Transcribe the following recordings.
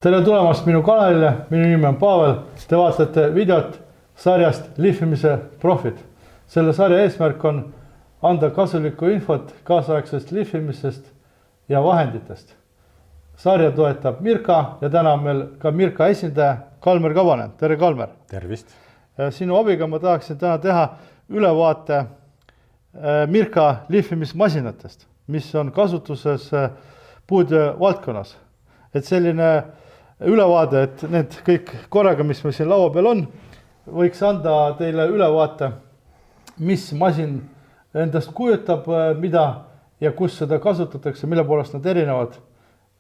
Tere tulemast minu kanalile, minu nimi on Pavel. Te vaatate videot sarjast Lihvimise profid. Selle sarja eesmärk on anda kasulikku infot kaasaegsest lihvimisest ja vahenditest. Sarja toetab Mirka ja täna on meil ka Mirka esindaja Kalmer Kabanen. Tere Kalmer. Tervist. Sinu abiga ma tahaksin täna teha ülevaate Mirka lihvimismasinatest, mis on kasutuses puude valdkonnas. Et selline ülevaade, et need kõik korraga, mis meil siin laua peal on, võiks anda teile ülevaate, mis masin endast kujutab, mida ja kus seda kasutatakse, mille poolest nad erinevad.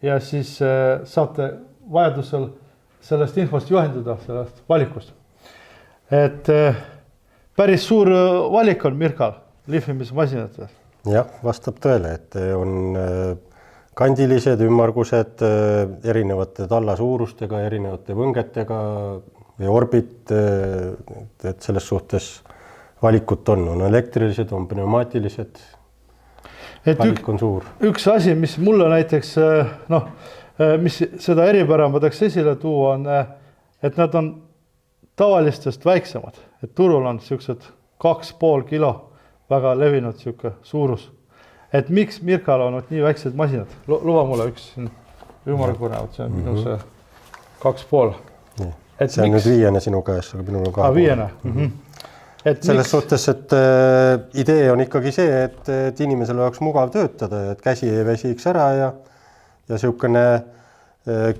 Ja siis saate vajadusel sellest infost juhenduda, sellest valikust. Et päris suur valik on Mirkal lihvimismasinates. Jah, vastab tõele, et on kandilised, ümmargused, erinevate talla suurustega, erinevate võngetega või orbit, et selles suhtes valikut on elektrilised, on pneumaatilised, valik on suur. Üks asi, mis mulle näiteks, mis seda eripära ma tahaks esile tuua, on, et nad on tavalistest väiksemad. Et turul on sellised 2,5 kilo väga levinud suurus. Et miks Mirkal on nii väiksed masinad? Luba mulle üks ümmargune, see on minu see 2,5. See on nüüd viiene sinu käes, aga minul on 2,5. Viiene. Selles suhtes, et idee on ikkagi see, et inimesel oleks mugav töötada, et käsi ei väsiks ära ja selline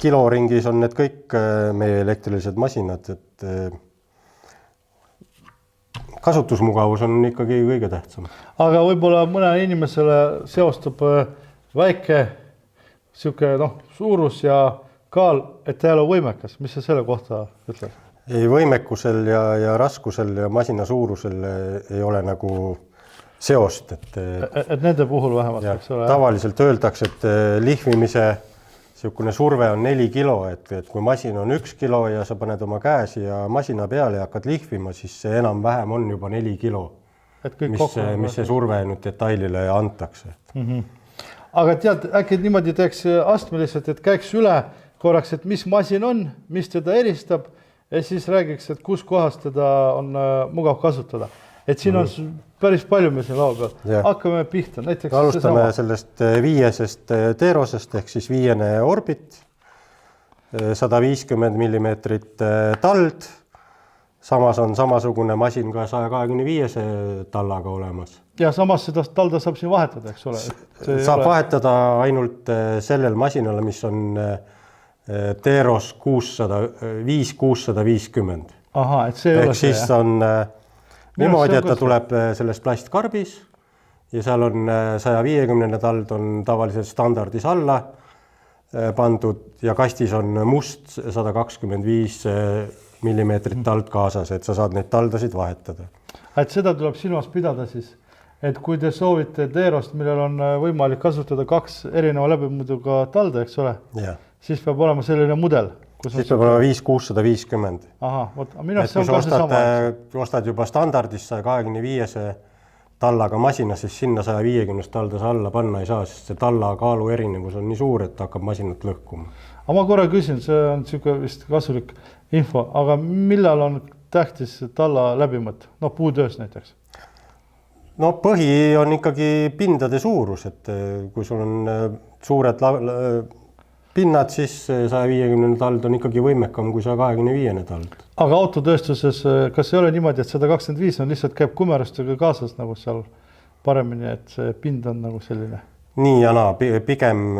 kiloringis on need kõik meie elektrilised masinad, et kasutusmugavus on ikkagi kõige tähtsam. Aga võib-olla mõne inimesele seostub väike suurus ja kaal, et ta ei ole võimekas. Mis sa selle kohta ütled? Ei, võimekusel ja raskusel ja masina suurusel ei ole nagu seost. Et nende puhul vähemalt, eks ole? Tavaliselt öeldakse, et lihvimise surve on 4 kilo, et kui masin on 1 kilo ja sa paned oma käes ja masina peale ja hakkad lihvima, siis see enam-vähem on juba 4 kilo, mis see surve nüüd detailile antakse. Aga tead, äkki niimoodi teeks astmeliselt, et käiks üle korraks, et mis masin on, mis teda eristab ja siis räägiks, et kus kohas teda on mugav kasutada. Et siin on päris palju meil siin laua peal. Hakkame pihta. Alustame sellest viiesest teerosest ehk siis viiene orbit, 150 millimeetrit tald. Samas on samasugune masin ka 125 tallaga olemas. Ja samas seda talda saab siin vahetada, eks ole? Saab vahetada ainult sellel masinale, mis on teeros 650. Aha, et see ei ole see, siis on niimoodi, et ta tuleb sellest plastkarbis ja seal on 150 tald on tavaliselt standardis alla pandud ja kastis on must 125 millimeetrit tald kaasas, et sa saad neid taldasid vahetada. Et seda tuleb silmas pidada siis, et kui te soovite teerost, millel on võimalik kasutada 2 erineva läbimõõduga talda, eks ole, siis peab olema selline mudel. Siis peab olema 5650. Aha, minu arust see on ka see sama. Kui ostad juba standardis 125 tallaga masina, siis sinna 150 taldas alla panna ei saa, sest see talla kaalu erinevus on nii suur, et hakkab masinat lõhkuma. Aga ma korra küsin, see on vist kasulik info, aga millal on tähtis talla läbimõtt? Puutöös näiteks. Põhi on ikkagi pindade suurus, et kui sul on suured pinnad, siis 150 tald on ikkagi võimekam kui 125 tald. Aga autotööstuses, kas ei ole niimoodi, et 125 on lihtsalt käib kumerustega kaasas nagu seal paremini, et see pind on nagu selline? Nii ja naa, pigem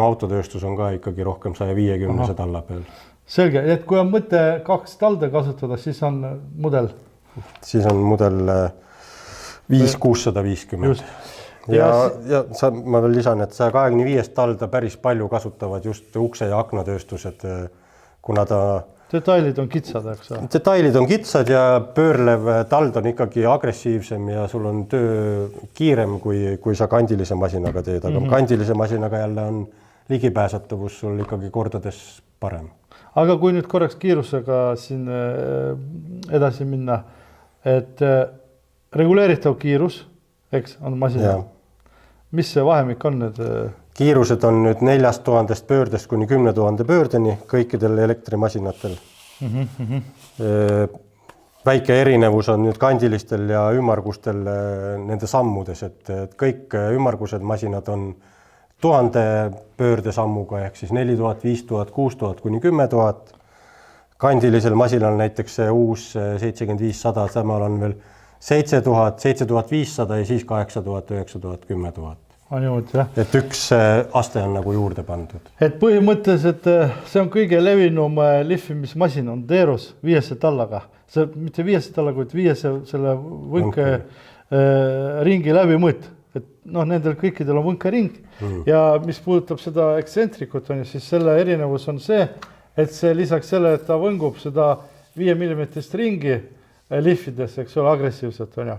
autotööstus on ka ikkagi rohkem 150 talla peal. Selge, et kui on mõte 2 talde kasutada, siis on mudel? Siis on mudel 5650. Ja ma veel lisan, et 125 talda päris palju kasutavad just ukse- ja aknatööstused, kuna detailid on kitsad, eks? Detailid on kitsad ja pöörlev tald on ikkagi agressiivsem ja sul on töö kiirem, kui sa kandilise masinaga teed, aga kandilise masinaga jälle on ligipääsetavus sul ikkagi kordades parem. Aga kui nüüd korraks kiirusega siin edasi minna, et reguleeritav kiirus, eks, on masina. Mis see vahemik on need? kiirused on nüüd 4000 pöördest kuni 10 000 pöördeni kõikidel elektrimasinatel. Väike erinevus on nüüd kandilistel ja ümmargustel nende sammudes, et kõik ümmargused masinad on 1000 pöördesammuga ehk siis 4000, 5000, 6000 kuni 10 000. Kandilisel masinal näiteks see uus 7500, samal on veel 7000, 7500 ja siis 8000, 9000, 10 000. Et üks aste on nagu juurde pandud. Et põhimõtteliselt see on kõige levinum lihvimismasin on Deros 500 tallaga. See mitte 500 tallaga, vaid 500 selle võnke ringi läbimõõt. Et nendel kõikidel on võnkering ja mis puudutab seda eksentrikut, siis selle erinevus on see, et see lisaks selle, et ta võngub seda 5 mm ringi lihvides, eks ole, agressiivselt on ja.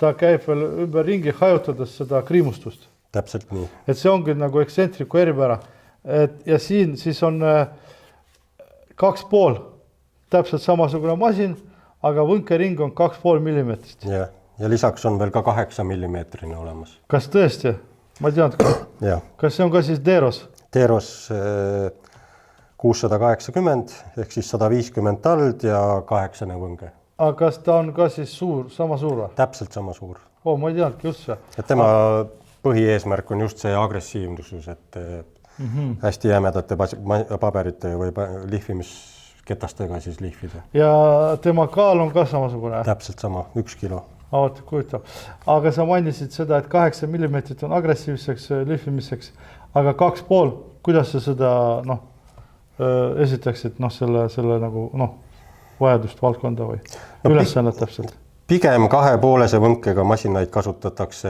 Ta käib veel ümber ringi hajutades seda kriimustust. Täpselt nii. Et see ongi nagu eksentriku eripära. Ja siin siis on 2,5 täpselt samasugune masin, aga võnkering on 2,5 mm. Ja lisaks on veel ka 8 mm olemas. Kas tõesti? Ma tean, kas see on ka siis Deros? Deros 680 ehk siis 150 tald ja 8 võnge. Aga kas ta on ka siis suur, sama suur? Täpselt sama suur. Ma ei teadki just see. Et tema põhieesmärk on just see agressiivnusus, et hästi jämedate paberite või lihvimisketastega siis lihvida. Ja tema kaal on ka samasugune? Täpselt sama, 1 kilo. Kujutab. Aga sa mainisid seda, et 8 mm on agressiivseks lihvimiseks, aga 2,5, kuidas sa seda esitaksid selle nagu vajadust valdkonda või ülesannet täpselt? Pigem 2,5 võnkega masinaid kasutatakse,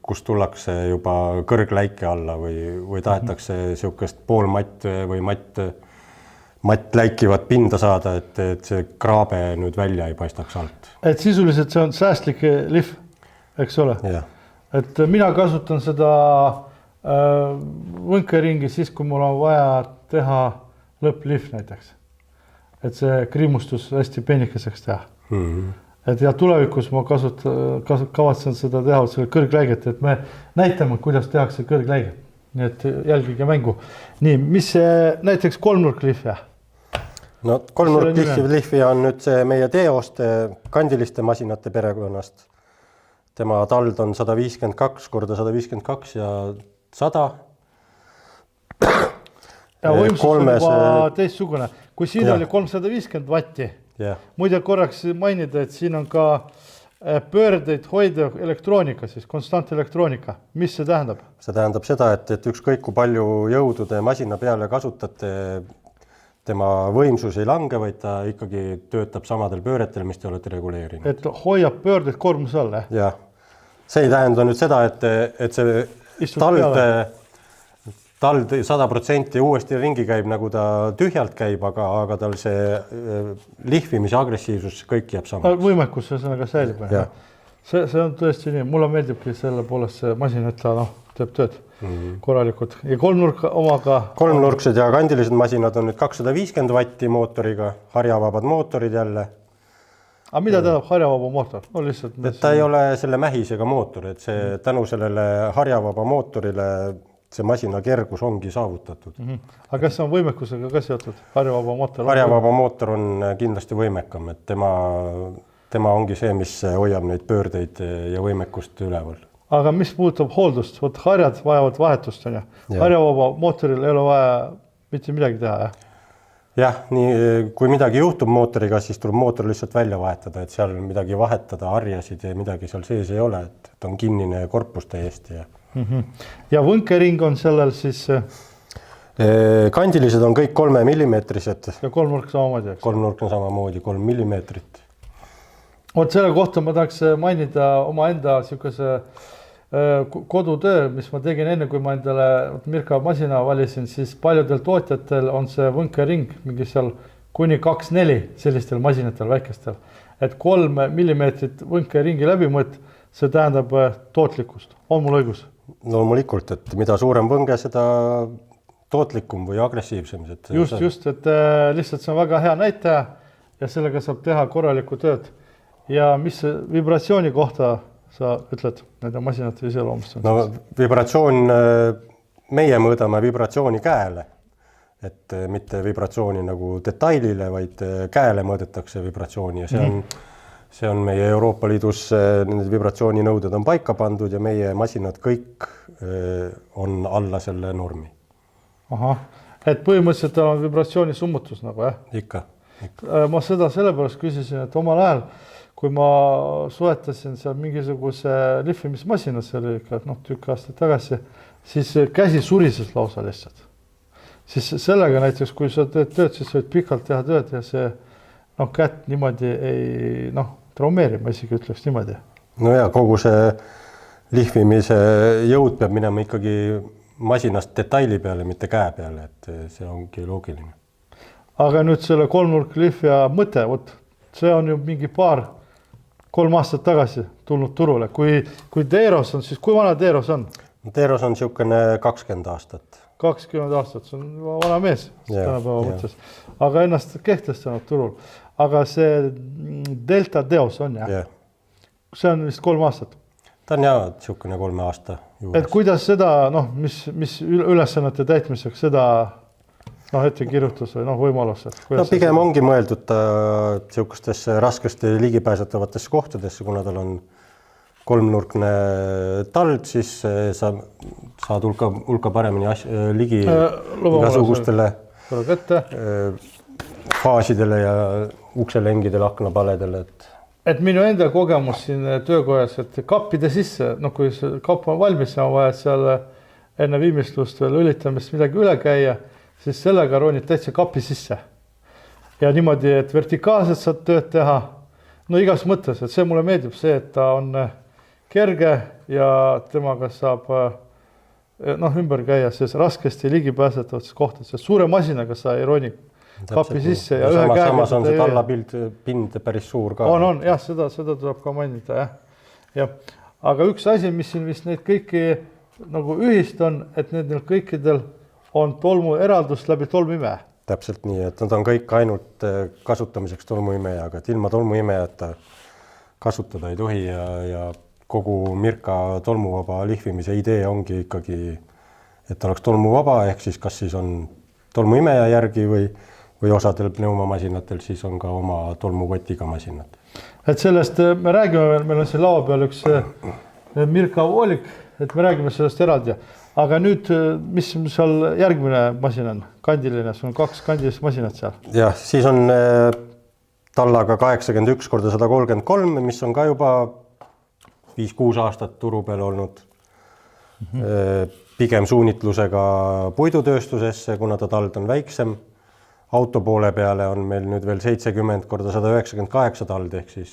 kus tullakse juba kõrgläike alla või tahetakse niisugust poolmatt või matt läikivat pinda saada, et see kraabe nüüd välja ei paistaks alt. Et sisuliselt see on säästlik lihv, eks ole? Ja. Et mina kasutan seda võnkeringi siis, kui mul on vaja teha lõpplihv näiteks. Et see kriimustus hästi peenikeseks teha. Et ja tulevikus ma kavatsen seda teha selle kõrgläiget, et me näitame, kuidas tehakse kõrgläiget. Nii et jälgige mängu. Nii, mis see näiteks kolmnurklihvija? No kolmnurklihvija on nüüd see meie Deoste kandiliste masinate perekonnast. Tema tald on 152 korda 152 ja 100. Ja võimsus on juba teistsugune. Kui siin oli 350 vatti, muide korraks mainida, et siin on ka pöördeid hoida elektroonika, siis konstant elektroonika. Mis see tähendab? See tähendab seda, et ükskõik kui palju jõudu te masina peale kasutate, tema võimsus ei lange, vaid ta ikkagi töötab samadel pööretel, mis te olete reguleerinud. Et hoiab pöördeid koormuse all, jah? See ei tähenda nüüd seda, et see tald 100% uuesti ringi käib, nagu ta tühjalt käib, aga tal see lihvimise agressiivsus kõik jääb sama. Võimekus sellega säilib. See on tõesti nii. Mulle meeldibki selle poolest see masin, et ta teeb tööd korralikult. Ja kolmnurksed ja kandilised masinad on nüüd 250 vatti mootoriga, harjavabad mootorid jälle. Aga mida tähendab harjavaba mootor? Et ta ei ole selle mähisega mootor, et see tänu sellele harjavaba mootorile see masina kergus ongi saavutatud. Aga kas see on võimekusega ka seotud? Harjavaba mootor? Harjavaba mootor on kindlasti võimekam, et tema ongi see, mis hoiab neid pöördeid ja võimekust üleval. Aga mis puudutab hooldust? Harjad vajavad vahetust, on ju? Harjavaba mootoril ei ole vaja mitte midagi teha, jah? Jah, kui midagi juhtub mootoriga, siis tuleb mootor lihtsalt välja vahetada, et seal midagi vahetada, harjasid ja midagi seal sees ei ole, et on kinnine korpus täiesti. Ja võnkering on sellel siis? Kandilised on kõik 3 mm-sed. Ja kolmnurk samamoodi, eks? Kolmnurk on samamoodi, 3 mm. Selle kohta ma tahaks mainida oma enda kodutöö, mis ma tegin enne, kui ma endale Mirka masina valisin, siis paljudel tootjatel on see võnkering mingi seal kuni 2-4 sellistel masinatel väikestel. Et 3 mm võnkeringi läbimõõt, see tähendab tootlikkust. On mul õigus? Loomulikult, et mida suurem võnge, seda tootlikum või agressiivsem. Just, et lihtsalt see on väga hea näitaja ja sellega saab teha korralikku tööd. Ja mis vibratsiooni kohta sa ütled nende masinate iseloomust? No vibratsioon meie mõõdame vibratsiooni käele, et mitte vibratsiooni nagu detailile, vaid käele mõõdetakse vibratsiooni ja see on meie Euroopa Liidus, need vibratsiooninõuded on paika pandud ja meie masinad kõik on alla selle normi. Ahah, et põhimõtteliselt on vibratsiooni summutus nagu, jah? Ikka. Ma seda sellepärast küsisin, et omal ajal, kui ma soetasin seal mingisuguse lihvimismasina, see oli ikka tükk aastat tagasi, siis käsi surises lausa lihtsalt. Siis sellega näiteks, kui sa teed tööd, siis võid pikalt teha tööd ja see kätt niimoodi ei traumeeri, ma isegi ütleks niimoodi. No ja kogu see lihvimise jõud peab minema ikkagi masinast detaili peale, mitte käe peale, et see ongi loogiline. Aga nüüd selle kolmnurklihvija mõte, see on ju mingi 3 aastat tagasi tulnud turule. Kui Deeros on, siis kui vana Deeros on? Deeros on niisugune 20 aastat. 20 aastat, see on vana mees tänapäeva mõttes. Aga ennast kehtestanud turul. Aga see Delta Deos on, jah? See on vist 3 aastat. Ta on niisugune 3 aasta juures. Et kuidas seda, mis ülesannete täitmiseks seda ettekirjutus või võimalused? Pigem ongi mõeldud ta niisugustesse raskesti ligipääsetavatesse kohtadesse, kuna tal on kolmnurkne tald, siis sa saad hulka paremini ligi igasugustele faasidele ja ukselengidele, aknapaledele. Et minu enda kogemus siin töökojas, et kappide sisse, kui see kapp on valmis, on vaja seal enne viimistlust veel õlitamist midagi üle käia, siis sellega ronid täitsa kapi sisse. Ja niimoodi, et vertikaalselt saad tööd teha, igas mõttes, et see mulle meeldib see, et ta on kerge ja temaga saab ümber käia siis raskesti ligipääsetavates kohtades. Suure masinaga sa ei roni kapi sisse ja ühe käega. Samas on see tallapind päris suur ka. On, jah, seda tuleb ka mainida, jah. Aga üks asi, mis siin vist neid kõiki nagu ühist on, et neil kõikidel on tolmu eraldus läbi tolmuime. Täpselt nii, et nad on kõik ainult kasutamiseks tolmuimejaga, et ilma tolmuimejata kasutada ei tohi ja kogu Mirka tolmuvaba lihvimise idee ongi ikkagi, et oleks tolmuvaba, ehk siis kas siis on tolmuimeja järgi või osadel pneumamasinatel siis on ka oma tolmukotiga masinad. Et sellest me räägime, meil on siin laua peal üks Mirka voolik, et me räägime sellest eraldi. Aga nüüd, mis seal järgmine masin on? Kandiline, sul on 2 kandilist masinat seal. Jah, siis on tallaga 81x133, mis on ka juba 5-6 aastat turu peal olnud. Pigem suunitlusega puidutööstusesse, kuna ta tald on väiksem. Auto poole peale on meil nüüd veel 70x198 tald, ehk siis...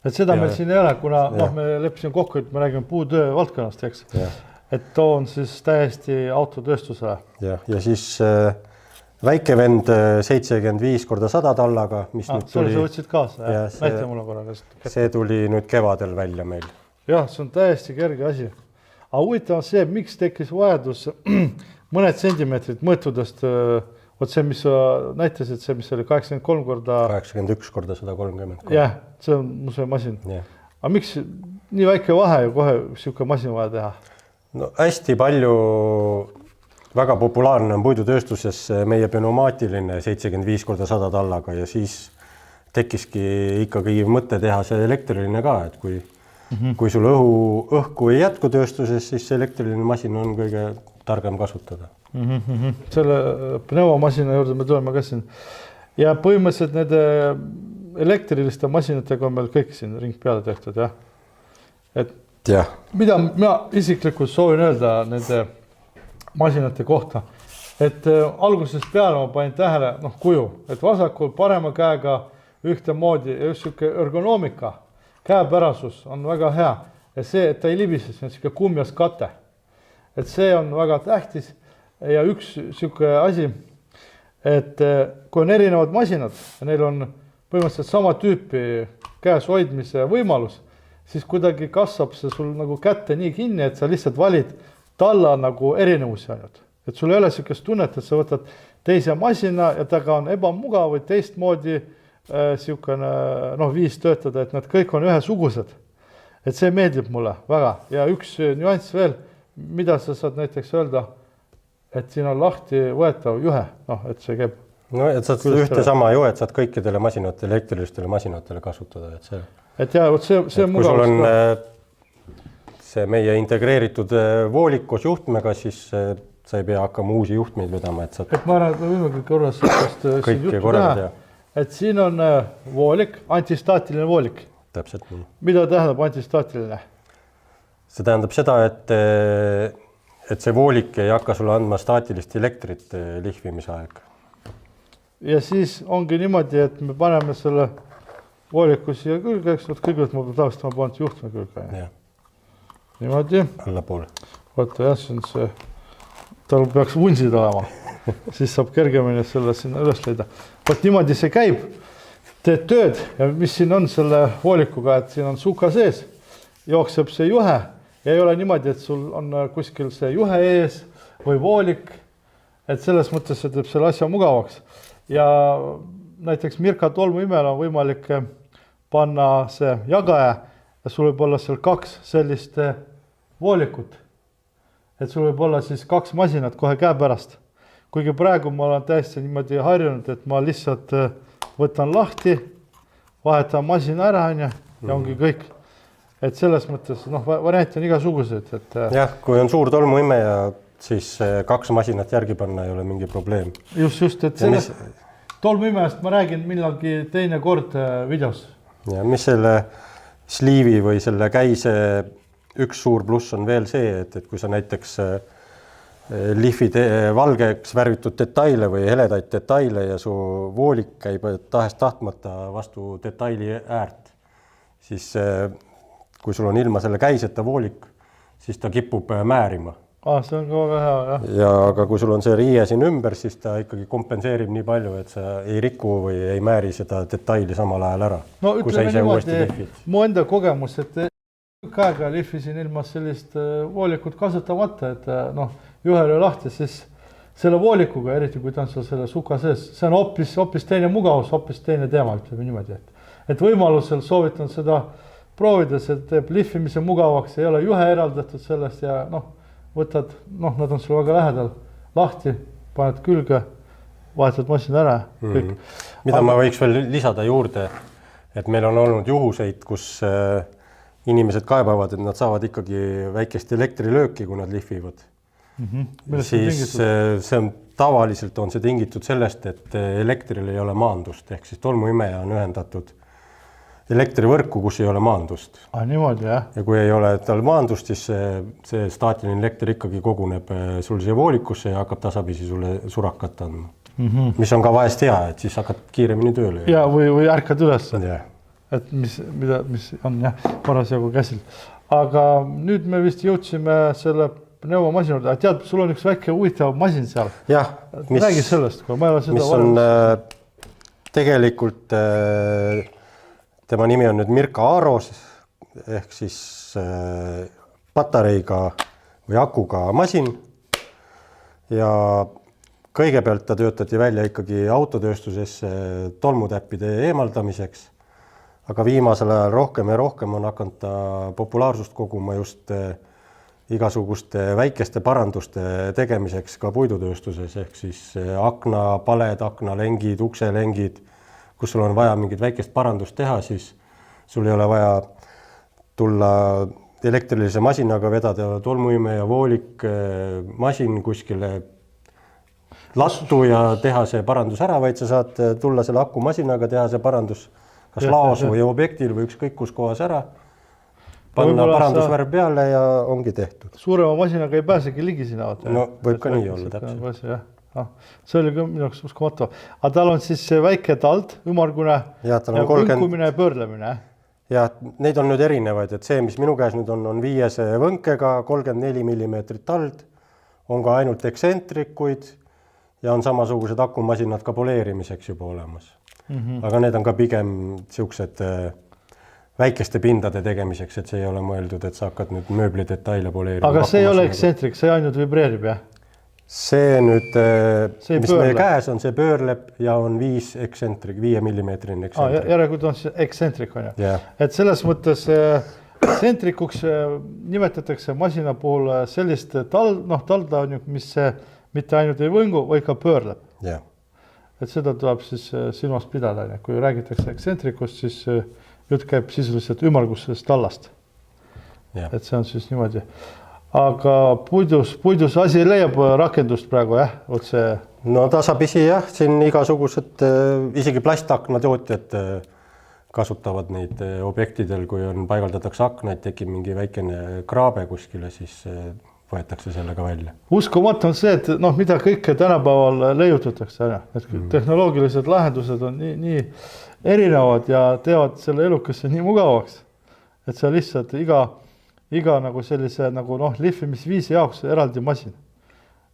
Et seda meil siin ei ole, kuna me leppisime kokku, et me räägime puutöö valdkonnast, eks? Et too on siis täiesti autotööstusele. Ja siis väike vend 75x100 tallaga, mis nüüd tuli... Sa võtsid kaasa, näita mulle korraga. See tuli nüüd kevadel välja meil. Jah, see on täiesti kerge asi. Aga huvitav on see, miks tekkis vajadus mõned sentimeetrid mõõtudest, see, mis sa näitasid, see, mis oli 81x130. Jah, see on mu see masin. Aga miks nii väike vahe ja kohe siuke masin vaja teha? No hästi palju, väga populaarne on puidutööstuses meie pneumaatiline 75x100 tallaga ja siis tekkiski ikkagi mõte teha see elektriline ka, et kui sul õhku ei jätku tööstuses, siis see elektriline masin on kõige targem kasutada. Selle pneumamasina juurde me tuleme ka siin. Ja põhimõtteliselt nende elektriliste masinatega on meil kõik siin ring peale tehtud, jah? Et mida ma isiklikult soovin öelda nende masinate kohta, et algusest peale ma panin tähele kuju, et vasakul parema käega ühtemoodi ja just siuke ergonoomika, käepärasus on väga hea ja see, et ta ei libise, see on siuke kumjas kate. Et see on väga tähtis ja üks siuke asi, et kui on erinevad masinad ja neil on põhimõtteliselt sama tüüpi käes hoidmise võimalus, siis kuidagi kasvab see sul nagu kätte nii kinni, et sa lihtsalt valid talla nagu erinevusi ainult. Et sul ei ole siukest tunnet, et sa võtad teise masina ja taga on ebamugav või teistmoodi siukene viis töötada, et nad kõik on ühesugused. Et see meeldib mulle väga. Ja üks nüanss veel, mida sa saad näiteks öelda, et siin on lahti võetav juhe, noh, et see käib. No, et saad ühte sama juhet saad kõikidele masinatele, elektrilistele masinatele kasutada. Et jah, see kui sul on see meie integreeritud voolik koos juhtmega, siis sa ei pea hakkama uusi juhtmeid vedama. Et ma arvan, et me võime kõik korras kõike korrada. Et siin on voolik, antistaatiline voolik. Täpselt nii. Mida tähendab antistaatiline? See tähendab seda, et see voolik ei hakka sulle andma staatilist elektrit lihvimise aeg. Ja siis ongi niimoodi, et me paneme selle vooliku siia külge, eks kõigepealt ma tahaks, ma panen juhtme külge. Ja. Niimoodi. Allapoole. Vaata jah, see on see, tal peaks vunsid olema, siis saab kergemini selle sinna üles leida. Vaat niimoodi see käib, teed tööd ja mis siin on selle voolikuga, et siin on suka sees, jookseb see juhe ja ei ole niimoodi, et sul on kuskil see juhe ees või voolik, et selles mõttes see teeb selle asja mugavaks. Ja näiteks Mirka tolmuimel on võimalik panna see jagaja ja sul võib olla seal 2 sellist voolikut. Et sul võib olla siis 2 masinat kohe käe pärast. Kuigi praegu ma olen täiesti niimoodi harjunud, et ma lihtsalt võtan lahti, vahetan masina ära ja ongi kõik. Et selles mõttes, variant on igasugused. Jah, kui on suur tolmuimeja, siis 2 masinat järgi panna ei ole mingi probleem. Just, et selles tolmuimejast ma räägin millalgi teine kord videos. Ja mis selle sliivi või selle käise üks suur pluss on veel see, et kui sa näiteks lihvid valgeks värvitud detaile või heledaid detaile ja su voolik käib tahest tahtmata vastu detaili äärt, siis kui sul on ilma selle käiseta voolik, siis ta kipub määrima. See on ka väga hea, jah. Ja aga kui sul on see riie siin ümber, siis ta ikkagi kompenseerib nii palju, et sa ei riku või ei määri seda detaili samal ajal ära. No ütleme niimoodi, mu enda kogemus, et aega lihvisin ilma sellist voolikut kasutamata, et juhe oli lahti, siis selle voolikuga, eriti kui ta on selle suka sees, see on hoopis teine mugavus, hoopis teine teema, ütleme niimoodi. Et võimalusel soovitan seda proovida, see teeb lihvimise mugavaks, ei ole juhe eraldatud sellest ja võtad, nad on sul väga lähedal, lahti, paned külge, vahetad masina ära. Mida ma võiks veel lisada juurde, et meil on olnud juhuseid, kus inimesed kaebavad, et nad saavad ikkagi väikest elektrilööki, kui nad lihvivad. Siis see on, tavaliselt on see tingitud sellest, et elektril ei ole maandust, ehk siis tolmuimeja on ühendatud elektrivõrku, kus ei ole maandust. Niimoodi, jah. Ja kui ei ole tal maandust, siis see staatiline elekter ikkagi koguneb sul siia voolikusse ja hakkab tasapisi sulle surakat andma. Mis on ka vahest hea, et siis hakkad kiiremini tööle. Ja, või ärkad üles. Yeah. Et mis on parasjagu käsil. Aga nüüd me vist jõudsime selle pneumomasina juurde. Tead, sul on üks väike huvitav masin seal. Jah. Räägi sellest, kui ma ei ole seda mis on tegelikult... Tema nimi on nüüd Mirka Aros, ehk siis patareiga või akuga masin. Ja kõigepealt ta töötati välja ikkagi autotööstusesse tolmutäppide eemaldamiseks. Aga viimasel ajal rohkem ja rohkem on hakanud ta populaarsust koguma just igasuguste väikeste paranduste tegemiseks ka puidutööstuses, ehk siis aknapaled, aknalengid, ukselengid, kus sul on vaja mingit väikest parandust teha, siis sul ei ole vaja tulla elektrilise masinaga, vedada tolmuimeja voolik masin kuskile lattu ja teha see parandus ära, vaid sa saad tulla selle akumasinaga, teha see parandus kas laos või objektil või ükskõik kus kohas ära, panna parandusvärv peale ja ongi tehtud. Suurema masinaga ei pääsegi ligi sinna. No võib ka nii olla täpselt. See oli ka minu jaoks uskumatu. Aga tal on siis see väike tald, ümargune ja võnkumine ja pöörlemine. Ja neid on nüüd erinevaid, et see, mis minu käes nüüd on 5 võnkega, 34 mm tald, on ka ainult eksentrikuid ja on samasugused akumasinad ka poleerimiseks juba olemas. Aga need on ka pigem siuksed väikeste pindade tegemiseks, et see ei ole mõeldud, et sa hakkad nüüd mööbli detaile poleerima. Aga see ei ole eksentrik, see ainult vibreerib, jah? See nüüd, mis meie käes on, see pöörleb ja on 5 eksentrik, 5 mm eksentrik. Järelikult on see eksentrik, on ju. Et selles mõttes eksentrikuks nimetatakse masina puhul sellist talda, mis mitte ainult ei võngu, vaid ka pöörleb. jah. Et seda tuleb siis silmas pidada. Kui räägitakse eksentrikust, siis jutt käib sisuliselt ümmargusest tallast. Et see on siis niimoodi. Aga puidus asi leiab rakendust praegu, jah? Otse... No tasapisi jah, siin igasugused, isegi plastakna tootjad kasutavad neid objektidel, kui on paigaldatakse aknaid, tekib mingi väikene kraabe kuskile, siis võetakse sellega välja. Uskumatu on see, et mida kõike tänapäeval leiutatakse, et tehnoloogilised lahendused on nii erinevad ja teevad selle elukasse nii mugavaks, et see lihtsalt iga nagu sellise lihvimisviisi jaoks eraldi masin.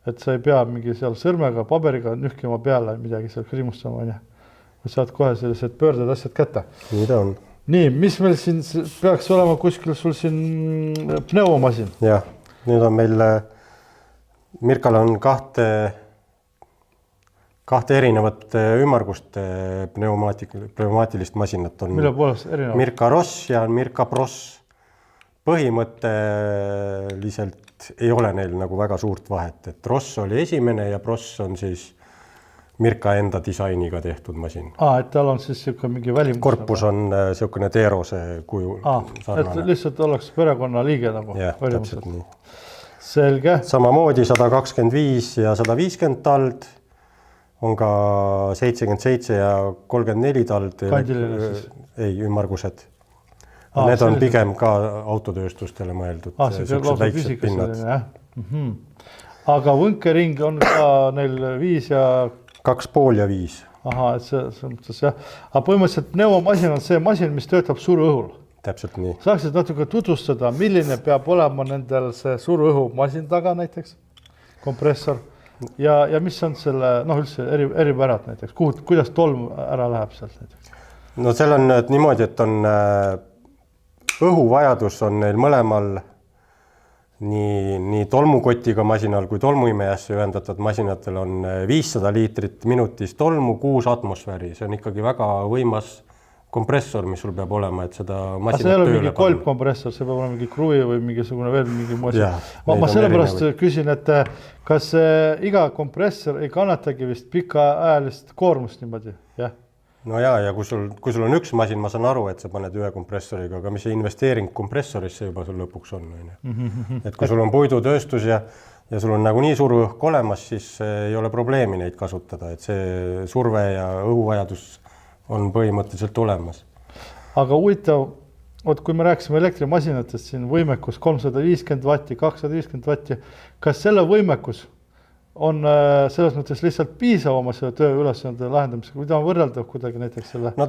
Et sa ei pea mingi seal sõrmega, paberiga nühkima peale midagi seal krimustama, või saad kohe sellised pöörded asjad kätte. Nii ta on. Nii, mis meil siin peaks olema kuskil sul siin pneumomasin? Jah, nüüd on meil, Mirkal on kahte erinevat ümmargust pneumaatilist masinat. Mille poolest erinevat? Mirka Ross ja Mirka Pross. Põhimõtteliselt ei ole neil nagu väga suurt vahet, et Ross oli esimene ja Pross on siis Mirka enda disainiga tehtud masin. Et tal on siis mingi välimus. Korpus on siukene teerose kuju. Et lihtsalt oleks perekonna liige nagu. Jah, täpselt nii. Selge. Samamoodi 125 ja 150 tald, on ka 77 ja 34 tald. Kandiline siis? Ei, ümmargused. Need on pigem ka autotööstustele mõeldud. Väiksed pinnad. Aga võnkering on ka neil 5 ja... 2,5 ja 5. Et see mõttes jah. Aga põhimõtteliselt pneumomasin on see masin, mis töötab suruõhul. Täpselt nii. Saaksid natuke tutvustada, milline peab olema nendel see suruõhu masin taga näiteks, kompressor, ja mis on selle üldse eripärad näiteks, kuidas tolm ära läheb sealt näiteks? No seal on niimoodi, et on õhuvajadus on neil mõlemal nii tolmukotiga masinal kui tolmuimejasse ühendatud masinatel on 500 liitrit minutis tolmu, 6 atmosfääri. See on ikkagi väga võimas kompressor, mis sul peab olema, et seda masinat tööle panna. See ei ole mingi kolbkompressor, see peab olema mingi kruvi või mingisugune veel mingi mosi. Ma sellepärast küsin, et kas iga kompressor ei kannatagi vist pikaajalist koormust niimoodi, jah? No ja kui sul on üks masin, ma saan aru, et sa paned ühe kompressoriga, aga mis see investeering kompressorisse juba sul lõpuks on. Et kui sul on puidutööstus ja sul on nagu nii suruõhk olemas, siis ei ole probleemi neid kasutada, et see surve ja õhuvajadus on põhimõtteliselt olemas. Aga huvitav, kui me rääksime elektrimasinatest, siin võimekus 350 vatti, 250 vatti, kas selle võimekus on selles mõttes lihtsalt piisav oma selle töö ülesande lahendamisega, kui ta on võrreldav kuidagi näiteks selle? No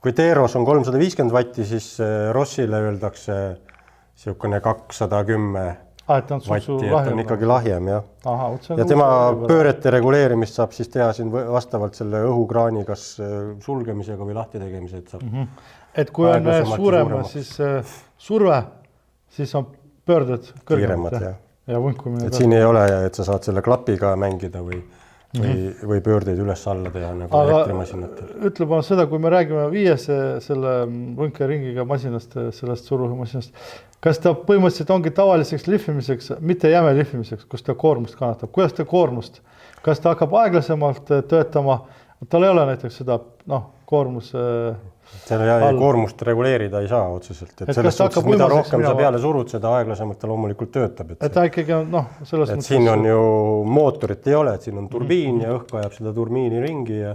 kui Teeros on 350 vatti, siis Rossile öeldakse siukene 210 vatti, et on ikkagi lahjem, jah. Ja tema pöörete reguleerimist saab siis teha siin vastavalt selle õhukraani kas sulgemisega või lahti tegemise, et saab. Et kui on suurem siis surve, siis on pöörded kõrgemad, jah. Et siin ei ole, et sa saad selle klapiga mängida või pöördeid üles-alla teha nagu elektrimasiнаtel. Ütleb on seda, kui me räägime viies selle võnkeringiga masinast, sellest suruõhumasinast, kas ta põhimõtteliselt ongi tavaliseks lihvimiseks, mitte jäme lihvimiseks, kus ta koormust kannatab? Kuidas ta koormust? Kas ta hakkab aeglasemalt töötama? Tal ei ole näiteks seda koormus... Koormust reguleerida ei saa otseselt. Et selles suhtes, mida rohkem sa peale surud, seda aeglasemalt ta loomulikult töötab. Et ta ikkagi on, selles mõttes... Siin on ju mootorit ei ole, et siin on turbiin ja õhk ajab seda turbiini ringi ja...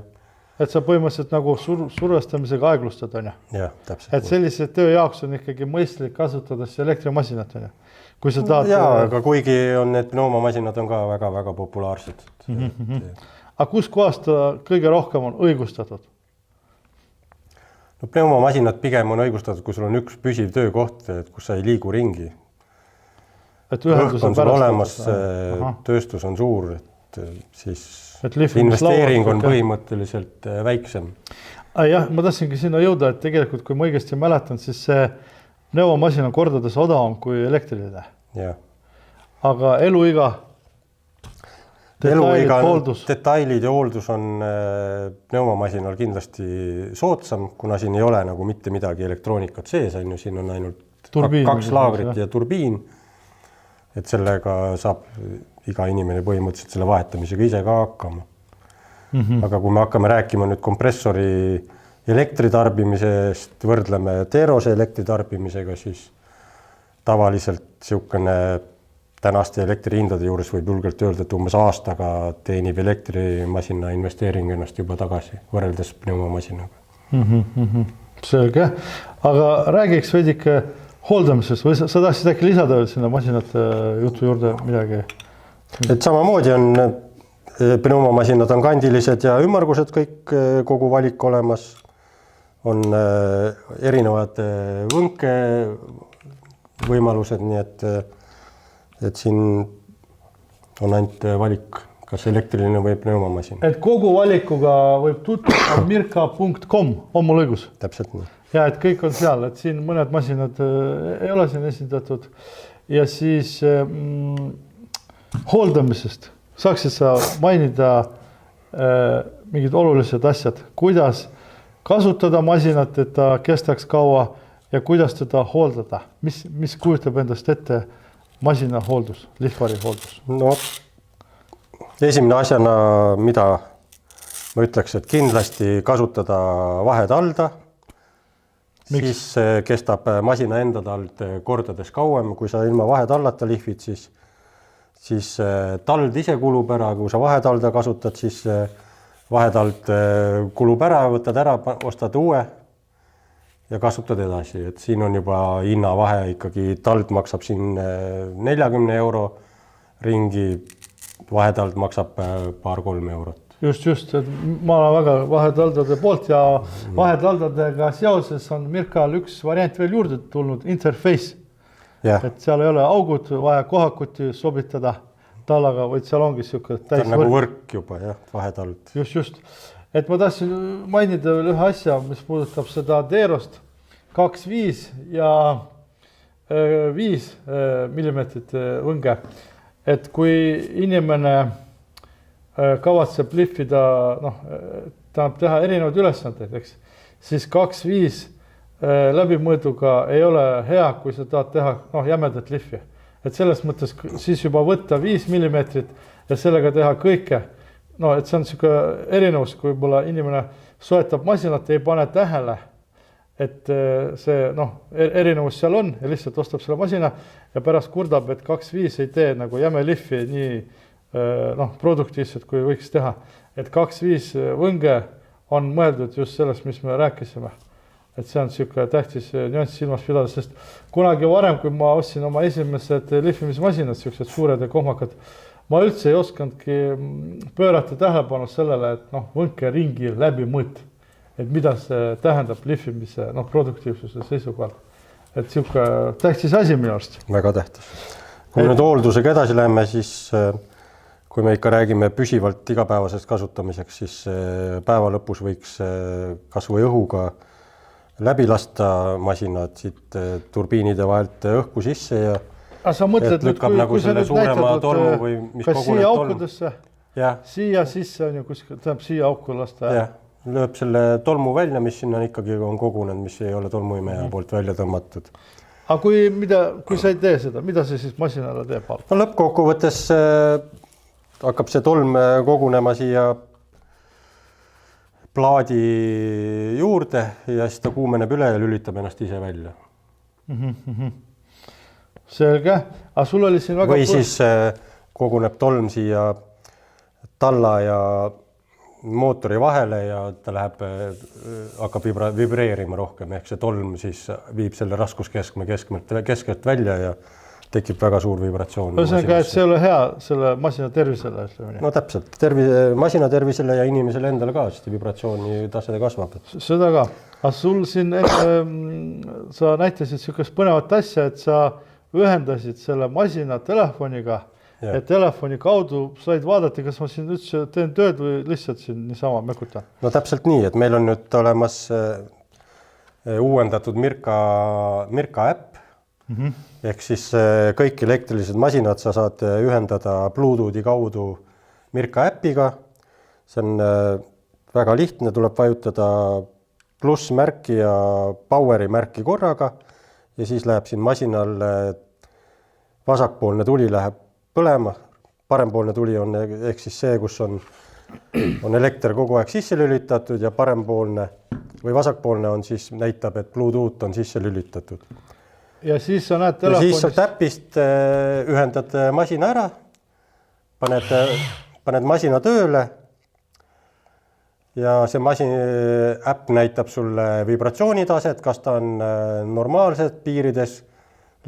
Et sa põhimõtteliselt nagu survestamisega aeglustad, on ju? Jah, täpselt. Et sellise töö jaoks on ikkagi mõistlik kasutades elektrimasinat, on ju? Kui sa tahad... Jaa, aga kuigi on need pneumomasinad on ka väga-väga populaarsed. Aga kus kohast ta kõige rohkem on õigustatud? No pneumomasinad pigem on õigustatud, kui sul on üks püsiv töökoht, kus sa ei liigu ringi. Õhk on sul olemas, tööstus on suur, siis investeering on põhimõtteliselt väiksem. Jah, ma tahtsingi sinna jõuda, et tegelikult, kui ma õigesti mäletan, siis see pneumomasin on kordades odavam kui elektriline. Aga eluiga, detailid ja hooldus on pneumomasinal kindlasti soodsam, kuna siin ei ole nagu mitte midagi elektroonikat sees, siin on ainult 2 laagrit ja turbiin, et sellega saab iga inimene põhimõtteliselt selle vahetamisega ise ka hakkama. Aga kui me hakkame rääkima nüüd kompressori elektritarbimisest, võrdleme Terose elektritarbimisega, siis tavaliselt niisugune tänaste elektrihindade juures võib julgelt öelda, et umbes aastaga teenib elektrimasina investeering ennast juba tagasi võrreldes pneumomasinaga. Selge. Aga räägiks veidike hooldamisest või sa tahtsid äkki lisada veel sinna masinate jutu juurde midagi? Et samamoodi on pneumomasinad on kandilised ja ümmargused kõik, kogu valik olemas. On erinevad võnke võimalused, nii et siin on ainult valik, kas elektriline või pneumomasin. Et kogu valikuga võib tutvuda mirka.com, on mul õigus? Täpselt nii. Ja, et kõik on seal, et siin mõned masinad ei ole siin esindatud ja siis hooldamisest saaksid sa mainida mingid olulised asjad, kuidas kasutada masinat, et ta kestaks kaua ja kuidas teda hooldada, mis kujutab endast ette masina hooldus, lihvari hooldus? No, esimene asjana, mida ma ütleks, et kindlasti kasutada vahetalda. Siis kestab masina enda tald kordades kauem, kui sa ilma vahetallata lihvid, siis tald ise kulub ära, kui sa vahetalda kasutad, siis vahetald kulub ära, võtad ära, ostad uue ja kasutad edasi. Et siin on juba hinnavahe ikkagi, tald maksab siin 40 euro ringi, vahetald maksab paar-3 eurot. Just, et ma olen väga vahetaldade poolt ja vahetaldadega seoses on Mirkal üks variant veel juurde tulnud, interface. Et seal ei ole augud, vaja kohakuti sobitada tallaga, vaid seal ongi siuke täis nagu võrk juba, vahetald. Just. Et ma tahtsin mainida veel ühe asja, mis puudutab seda Terost 2,5 ja 5 millimeetrit võnge. Et kui inimene kavatseb lihvida, tahab teha erinevad ülesanded, eks, siis 2,5 läbimõõduga ei ole hea, kui sa tahad teha jämedat lihvi. Et selles mõttes siis juba võtta 5 millimeetrit ja sellega teha kõike. Et see on siuke erinevus, kui võib-olla inimene soetab masinat, ei pane tähele, et see erinevus seal on ja lihtsalt ostab selle masina ja pärast kurdab, et 2,5 ei tee nagu jäme lihvi nii produktiivselt, kui võiks teha. Et 2,5 võnge on mõeldud just sellest, mis me rääkisime. Et see on siuke tähtis nüanss silmas pidada, sest kunagi varem, kui ma ostsin oma esimesed lihvimismasinad, siuksed suured ja kohmakad, ma üldse ei oskanudki pöörata tähelepanu sellele, et võnke ringi läbi mõõt. Et mida see tähendab lihvimise produktiivsuse seisukohalt. Et siuke tähtis asi minu arust. Väga tähtis. Kui nüüd hooldusega edasi läheme, siis kui me ikka räägime püsivalt igapäevasest kasutamiseks, siis päeva lõpus võiks kas või õhuga läbi lasta masinad siit turbiinide vahelt õhku sisse ja sa mõtled, lükkab nagu selle suurema tolmu või mis koguneb siia aukudesse, siia sisse on ju kuskil, tähendab siia auku lasta. Lööb selle tolmu välja, mis sinna ikkagi on kogunenud, mis ei ole tolmuimeja poolt välja tõmmatud. Aga kui sa ei tee seda, mida see siis masinale teeb? Lõppkokkuvõttes hakkab see tolm kogunema siia plaadi juurde ja siis ta kuumeneb üle ja lülitab ennast ise välja. Selge. Aga sul oli siin väga... Või siis koguneb tolm siia talla ja mootori vahele ja ta hakkab vibreerima rohkem, ehk see tolm siis viib selle raskuskeskme keskelt välja ja tekib väga suur vibratsioon. Ühesõnaga, et see ei ole hea selle masina tervisele. No täpselt, masina tervisele ja inimesele endale ka, sest vibratsiooni tase kasvab. Seda ka. Aga sul siin sa näitasid siukest põnevat asja, et sa ühendasid selle masina telefoniga ja telefoni kaudu said vaadata, kas ma siin üldse teen tööd või lihtsalt siin niisama mekutan. No täpselt nii, et meil on nüüd olemas uuendatud Mirka äpp. Ehk siis kõik elektrilised masinad sa saad ühendada Bluetoothi kaudu Mirka äpiga. See on väga lihtne, tuleb vajutada plussmärki ja poweri märki korraga ja siis läheb siin masinal vasakpoolne tuli läheb põlema, parempoolne tuli on ehk siis see, kus on elekter kogu aeg sisse lülitatud ja parempoolne või vasakpoolne on siis näitab, et Bluetooth on sisse lülitatud. Ja siis sa näed telefonist. Ja siis sa täpist ühendad masina ära, paned masina tööle ja see äpp näitab sulle vibratsioonitaset, kas ta on normaalsed piirides,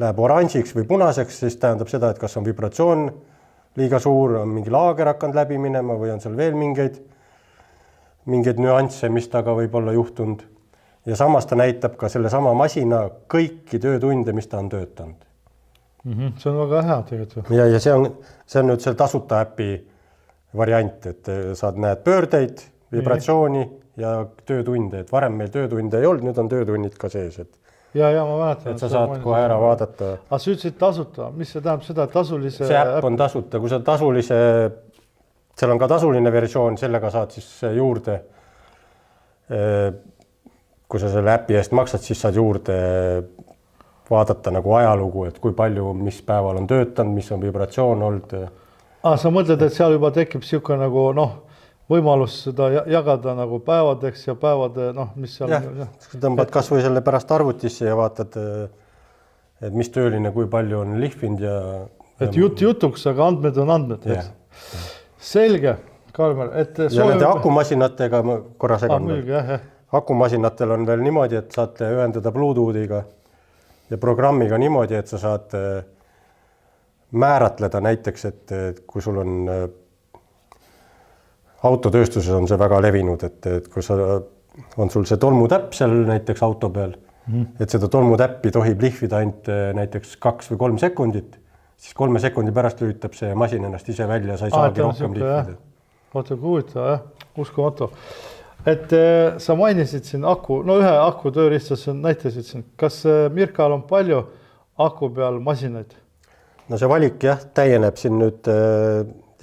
läheb oranžiks või punaseks, siis tähendab seda, et kas on vibratsioon liiga suur, on mingi laager hakanud läbi minema või on seal veel mingeid nüansse, mis taga võib olla juhtunud. Ja samas ta näitab ka selle sama masina kõiki töötunde, mis ta on töötanud. See on väga hea tegelikult. Ja see on nüüd see tasuta äpi variant, et saad näed pöördeid, vibratsiooni ja töötunde, et varem meil töötunde ei olnud, nüüd on töötunnid ka sees, ja ma mäletan. Et sa saad kohe ära vaadata. Aga sa ütlesid tasuta, mis see tähendab seda tasulise? See äpp on tasuta, kui sa seal on ka tasuline versioon, sellega saad siis juurde, kui sa selle äpi eest maksad, siis saad juurde vaadata nagu ajalugu, et kui palju, mis päeval on töötanud, mis on vibratsioon olnud. Sa mõtled, et seal juba tekib siuke nagu võimalus seda jagada nagu päevadeks ja päevade, mis seal on. Tõmbad kas või selle pärast arvutisse ja vaatad, et mis tööline, kui palju on lihvinud ja... Et jutuks, aga andmed on andmed. Selge, Kalmer, et... Ja nende akumasinatega, ma korra segan. Akumasinatel on veel niimoodi, et saate ühendada Bluetoothiga ja programmiga niimoodi, et sa saad määratleda näiteks, et kui sul on... Autotööstuses on see väga levinud, et kui on sul see tolmutäpp seal näiteks auto peal, et seda tolmutäppi tohib lihvida ainult näiteks 2 või 3 sekundit, siis 3 sekundi pärast lülitab see masin ennast ise välja, sa ei saagi rohkem lihvida. Vaata, kui huvitav, uskumatu. Et sa mainisid siin ühe aku tööriistas näitasid siin. Kas Mirkal on palju aku peal masinaid? No see valik täieneb siin nüüd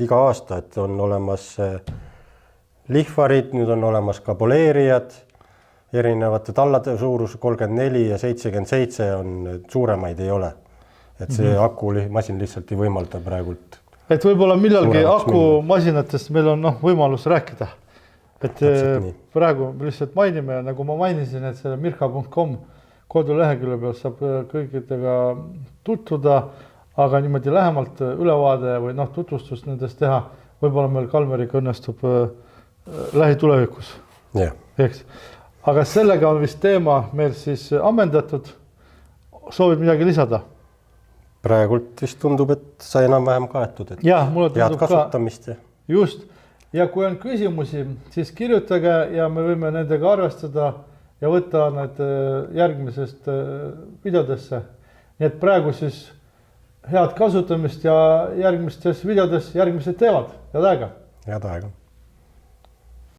iga aasta, et on olemas lihvarid, nüüd on olemas ka poleerijad, erinevate tallade suurus 34 ja 77 on suuremaid ei ole. Et see akumasin lihtsalt ei võimalda praegult. Et võib-olla millalgi akumasinatest meil on võimalus rääkida. Et praegu lihtsalt mainime, nagu ma mainisin, et selle mirka.com kodulehekülje peal saab kõigidega tutvuda, aga niimoodi lähemalt ülevaade või tutvustust nendest teha, võib-olla meil Kalmeriga õnnestub lähitulevikus. Eks. Aga sellega on vist teema meil siis ammendatud. Soovid midagi lisada? Praegult vist tundub, et sai enam-vähem kaetud. Mulle tundub kasutamist. Just. Ja kui on küsimusi, siis kirjutage ja me võime nendega arvestada ja võtta need järgmisest videodesse. Nii et praegu siis head kasutamist ja järgmistes videodes järgmised teevad. Head aega! Head aega!